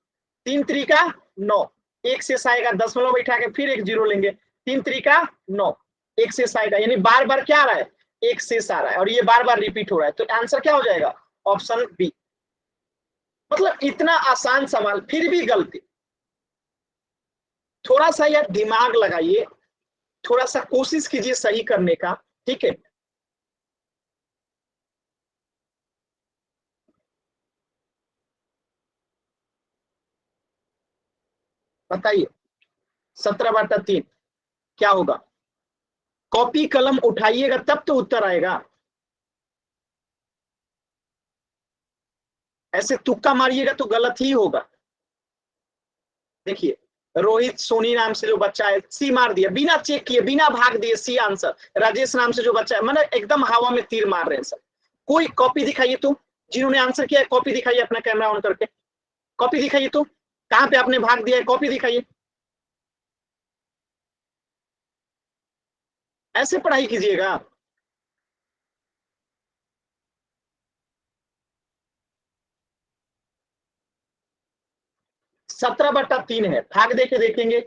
3 त्रिका 9, एक से आएगा, दशमलव बैठा के फिर एक जीरो लेंगे। 3 त्रिका 9, एक से आएगा, यानी बार बार क्या आ रहा है? एक शेष आ रहा है, और ये बार बार रिपीट हो रहा है। तो आंसर क्या हो जाएगा? Option B. मतलब इतना आसान सवाल फिर भी गलती। थोड़ा सा यार दिमाग लगाइए, थोड़ा सा कोशिश कीजिए सही करने का, ठीक है। बताइए 17/3 क्या होगा? कॉपी कलम उठाइएगा तब तो उत्तर आएगा। ऐसे तुक्का मारिएगा तो गलत ही होगा। देखिए, रोहित सोनी नाम से जो बच्चा है, सी मार दिया बिना चेक किए, बिना भाग दिए, सी आंसर। राजेश नाम से जो बच्चा है, मतलब एकदम हवा में तीर मार रहे हैं सब। कोई कॉपी दिखाइए तो, जिन्होंने आंसर किया है कॉपी दिखाइए, अपना कैमरा ऑन करके कॉपी दिखाइए तो, कहां पे आपने भाग दिया है, कॉपी दिखाइए। ऐसे पढ़ाई कीजिएगा। 17/3 है, भाग देके देखेंगे।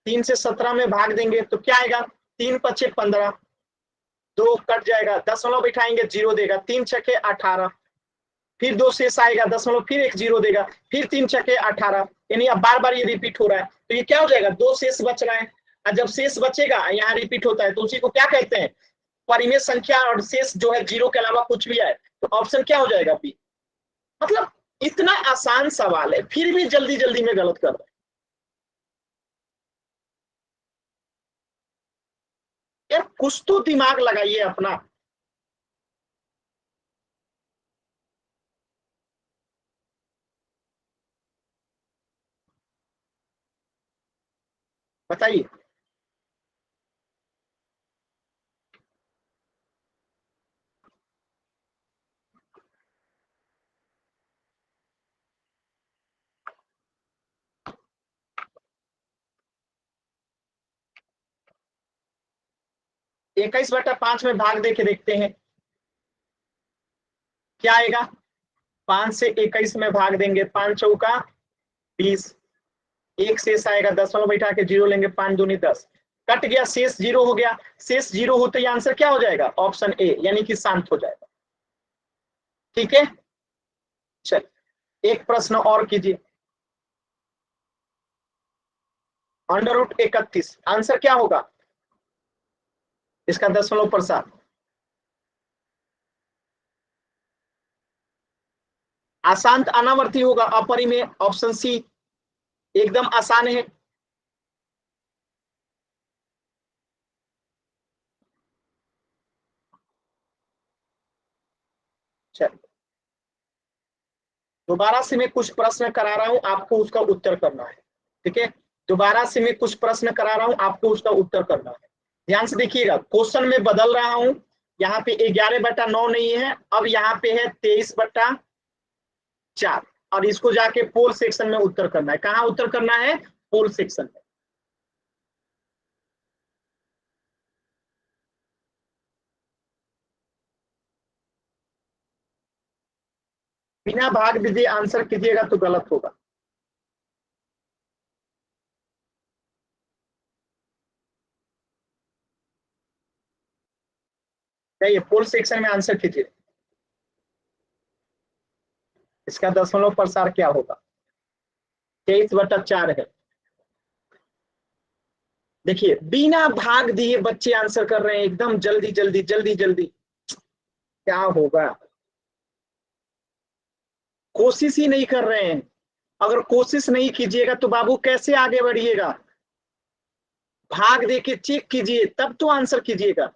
3 से 17 में भाग देंगे तो क्या आएगा? 3 × 5 = 15, 2 कट जाएगा, दशमलव बिठाएंगे जीरो देगा, 3 × 6 = 18, फिर 2 शेष आएगा, दशमलव फिर एक जीरो देगा, फिर 3 × 6 = 18, यानी अब बार बार ये रिपीट हो रहा है। तो ये क्या हो जाएगा? 2 शेष बच रहा है, और जब शेष बचेगा यहाँ रिपीट होता है तो उसी को क्या कहते हैं? परिमेय संख्या और शेष जो है जीरो के अलावा कुछ भी आए तो ऑप्शन क्या हो जाएगा? बी। मतलब इतना आसान सवाल है फिर भी जल्दी जल्दी में गलत कर रहे हैं। यार कुछ तो दिमाग लगाइए अपना। बताइए। इक्कीस बटा पांच में भाग दे के देखते हैं क्या आएगा। 5 से 21 में भाग देंगे, 5 चौका 20, एक शेष आएगा, दशमलव बैठा के जीरो लेंगे, 5 दूनी 10, कट गया, शेष जीरो हो गया। शेष जीरो होते ही आंसर क्या हो जाएगा? ऑप्शन ए, यानी कि शांत हो जाएगा। ठीक है, चल एक प्रश्न और कीजिए। अंडर रूट 31 आंसर क्या होगा इसका? दशमलव प्रसाद अशांत अनावर्ती होगा, अपरिमेय, ऑप्शन सी एकदम आसान है। चल दोबारा से मैं कुछ प्रश्न करा रहा हूं, आपको उसका उत्तर करना है। ठीक है, दोबारा से मैं कुछ प्रश्न करा रहा हूं, आपको उसका उत्तर करना है। ध्यान से देखिएगा, क्वेश्चन में बदल रहा हूं। यहाँ पे 11/9 नहीं है, अब यहाँ पे है 23/4, और इसको जाके पोल सेक्शन में उत्तर करना है। कहाँ उत्तर करना है? पोल सेक्शन में। बिना भाग दीजिए आंसर कीजिएगा तो गलत होगा। चाहिए पोल सेक्शन में आंसर कीजिए। इसका दशमलव प्रसार क्या होगा? 23/4 है। देखिए बिना भाग दिए बच्चे आंसर कर रहे हैं, एकदम जल्दी जल्दी जल्दी जल्दी। क्या होगा? कोशिश ही नहीं कर रहे हैं। अगर कोशिश नहीं कीजिएगा तो बाबू कैसे आगे बढ़िएगा? भाग दे के चेक कीजिए तब तो आंसर कीजिएगा।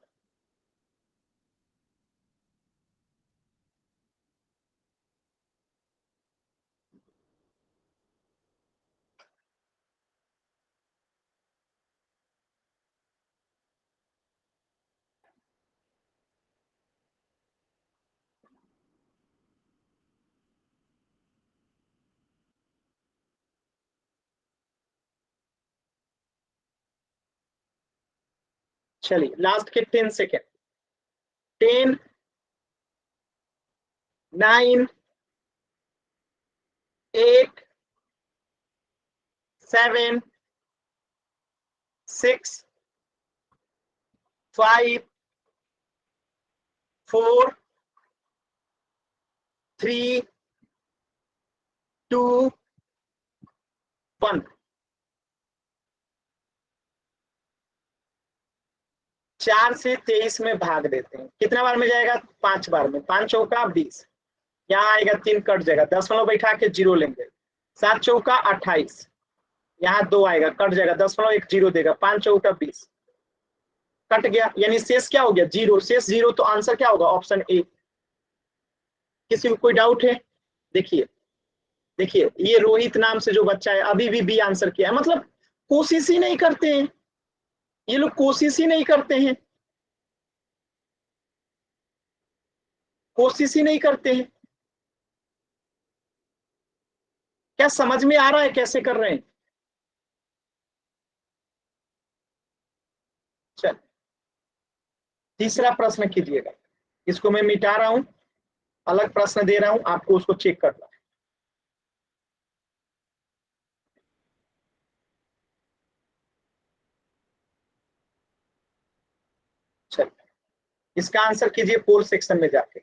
चलिए लास्ट के 10 सेकेंड। 10, 9, 8, 7, 6, 5, 4, 3, 2, 1। 4 से 23 में भाग देते हैं, कितना बार में जाएगा? 5 बार में, 5 चौका 20, यहाँ आएगा 3 कट जाएगा, दशमलव बैठा के जीरो लेंगे, 7 चौका 28, यहाँ 2 आएगा कट जाएगा, दशमलव एक जीरो देगा, 5 चौका 20, कट गया, यानी शेष क्या हो गया? जीरो। शेष जीरो तो आंसर क्या होगा? Option A. किसी को कोई डाउट है? देखिए देखिए, ये रोहित नाम से जो बच्चा है अभी भी बी आंसर किया है, मतलब कोशिश ही नहीं करते हैं ये लोग, कोशिश ही नहीं करते हैं, कोशिश ही नहीं करते हैं। क्या समझ में आ रहा है कैसे कर रहे हैं? चल तीसरा प्रश्न कीजिएगा, इसको मैं मिटा रहा हूं, अलग प्रश्न दे रहा हूं, आपको उसको चेक करना है। चल इसका आंसर कीजिए पोल सेक्शन में जाके।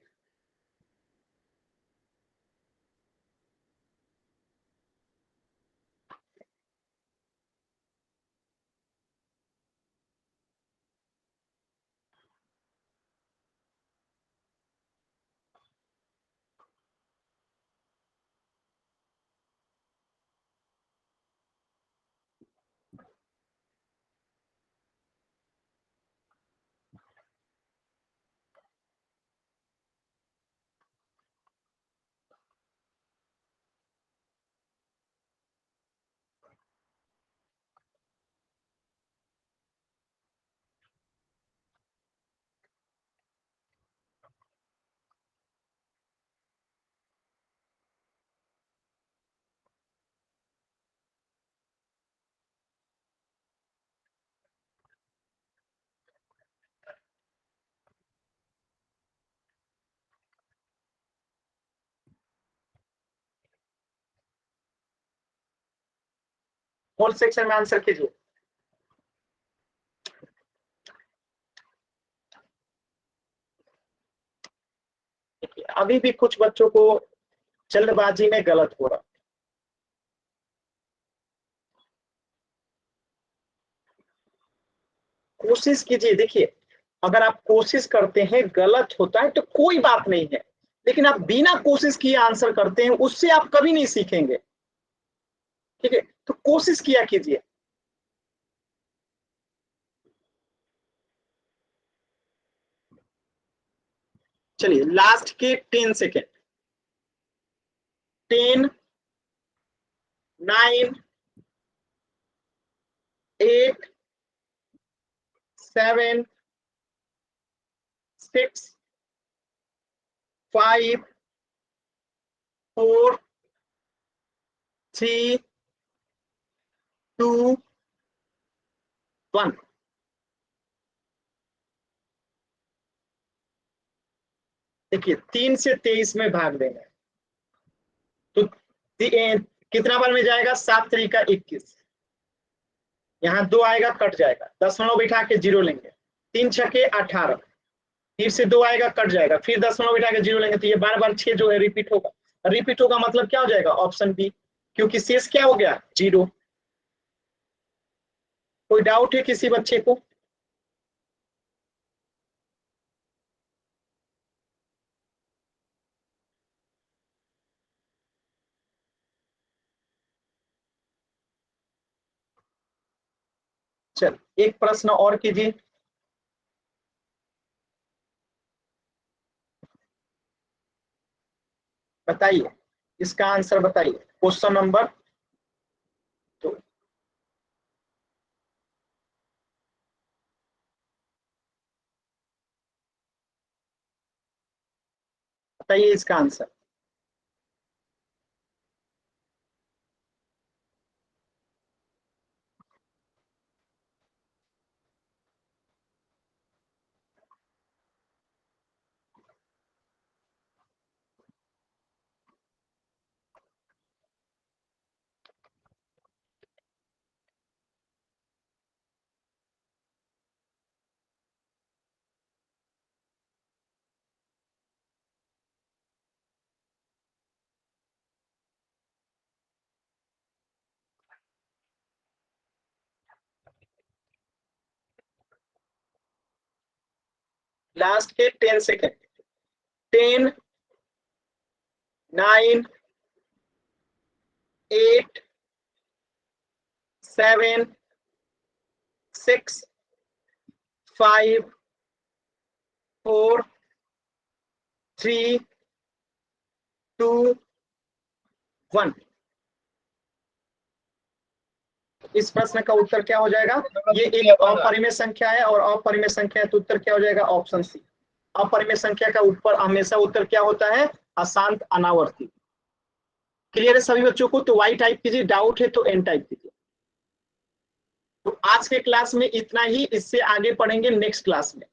स्मॉल सेक्शन में आंसर कीजिए। अभी भी कुछ बच्चों को जल्दबाजी में गलत हो रहा। कोशिश कीजिए। देखिए, अगर आप कोशिश करते हैं गलत होता है तो कोई बात नहीं है, लेकिन आप बिना कोशिश किए आंसर करते हैं, उससे आप कभी नहीं सीखेंगे। ठीक है, तो कोशिश किया कीजिए। चलिए, लास्ट के 10 सेकेंड। 10, 9, 8, 7, 6, 5, 4, 3, 2, 1। देखिए, 3 से 23 में भाग देंगे तो कितना बार में जाएगा? 7 तरीका 21। यहाँ 2 आएगा, कट जाएगा, दशमलव बिठा के 0 लेंगे। 3 छके 18, फिर से 2 आएगा, कट जाएगा, फिर दशमलव बिठा के 0 लेंगे, तो ये बार बार 6 जो है रिपीट होगा। रिपीट होगा मतलब क्या हो जाएगा? ऑप्शन बी, क्योंकि शेष क्या हो गया? 0। कोई डाउट है किसी बच्चे को? चल, एक प्रश्न और कीजिए। बताइए, इसका आंसर बताइए। Question number 2। बताइए इसका आंसर। लास्ट के 10 सेकेंड। 10, 9, 8, 7, 6, 5, 4, 3, 2, 1। इस प्रश्न का उत्तर क्या हो जाएगा? ये एक अपरिमेय संख्या है, और अपरिमेय संख्या है तो उत्तर क्या हो जाएगा? Option C. अपरिमेय संख्या का ऊपर हमेशा उत्तर क्या होता है? अशांत अनावर्ती। क्लियर है सभी बच्चों को? तो वाई टाइप कीजिए, डाउट है तो एन टाइप कीजिए। तो आज के क्लास में इतना ही, इससे आगे पढ़ेंगे नेक्स्ट क्लास में।